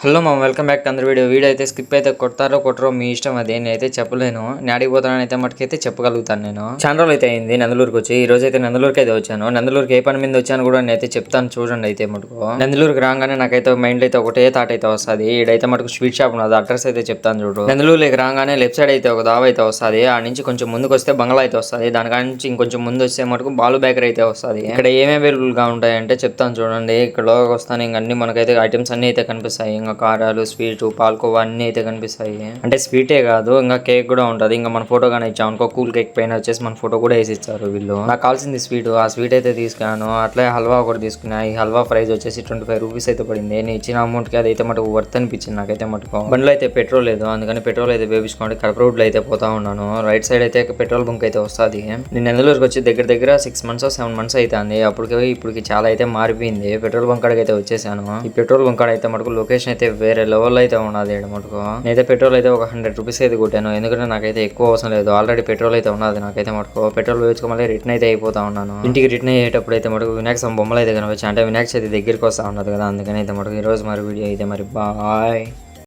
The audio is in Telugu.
హలో మా వెల్కమ్ బ్యాక్ టు అందరు వీడియో అయితే స్కిప్ అయితే కొడతారో కొట్టరో మీ ఇష్టం. అది నేనైతే చెప్పలేను. నాడికి పోతానని అయితే మటుకైతే చెప్పగలుగుతాను. నేను చాలా రోజులు అయితే అయింది నందలూరుకి వచ్చి. ఈ రోజు అయితే నందలూరుకి అయితే వచ్చాను. నందలూరుకి ఏ పని మీద వచ్చాను కూడా నేనైతే చెప్తాను చూడండి. అయితే మటుకు నందలూరుకి రాగానే నాకైతే మైండ్ అయితే ఒకటే థాట్ అయితే వస్తుంది. ఈడైతే మటుకు స్వీట్ షాప్ ఉన్నది. అడ్రస్ అయితే చెప్తాను చూడు. నందలూరుకి రాగానే లెఫ్ట్ సైడ్ అయితే ఒక దావ అయితే వస్తుంది. ఆ నుంచి కొంచెం ముందుకు వస్తే బంగ్లా అయితే వస్తుంది. దానికాడ నుంచి ఇంకొంచెం ముందు వస్తే మటుకు బాలు బేకరీ అయితే వస్తుంది. ఇక్కడ ఏమేమి అవైలబుల్ గా ఉంటాయంటే చెప్తాను చూడండి. ఇక్కడ వస్తాను ఇంక అన్ని మనకైతే ఐటమ్స్ అన్ని అయితే కనిపిస్తాయి. ఇంకా కారాలు, స్వీట్, పాల్కోవా అన్ని అయితే కనిపిస్తాయి. అంటే స్వీటే కాదు ఇంకా కేక్ కూడా ఉంటది. ఇంకా మన ఫోటో గానీ ఇచ్చాం అనుకో, కూల్ కేక్ పైన వచ్చేసి మన ఫోటో కూడా వేసి ఇచ్చారు వీళ్ళు. నాకు కావాల్సింది స్వీట్. ఆ స్వీట్ అయితే తీసుకున్నాను. అట్లే హల్వా కూడా తీసుకున్నా. ఈ హల్వా ప్రైస్ వచ్చేసి 25 రూపీస్ అయితే పడింది. నేను ఇచ్చిన అమౌంట్ కి అదైతే మటుకు వర్త్ అనిపించింది నాకైతే మటుకు. బండ్లో అయితే పెట్రోల్ లేదు, అందుకని పెట్రోల్ అయితే వేపించుకోండి. కడప రోడ్ లో అయితే పోతా ఉన్నాను. రైట్ సైడ్ అయితే పెట్రోల్ బంక్ అయితే వస్తుంది. నేను నందలూరుకి వచ్చి దగ్గర 6 months 7 months అవుతుంది. ఇప్పటికి చాలా అయితే మారిపోయింది. పెట్రోల్ బంక్ కాడికి అయితే వచ్చేసాను. ఈ పెట్రోల్ బంక్ కాడ అయితే మటుకు లొకేషన్ అయితే వేరే లెవెల్ అయితే ఉన్నది మటుకు. నేనైతే పెట్రోల్ అయితే ఒక 100 రూపీస్ అయితే కొట్టాను. ఎందుకంటే నాకైతే ఎక్కువ అవసరం లేదు. ఆల్రెడీ పెట్రోల్ అయితే ఉన్నది నాకైతే మటుకు. పెట్రోల్ వేసుకోమని రిటర్న్ అయితే అయిపోతా ఉన్నాను. ఇంటికి రిటర్న్ అయ్యేటప్పుడు అయితే మటుకు వినాయక స్వామి బొమ్మలు అయితే కనిపించాయి. అంటే వినాయక చవితి దగ్గరికి వస్తా ఉన్నది కదా, అందుకని అయితే మటుకు ఈ రోజు మరి వీడియో అయితే మరి బాయ్.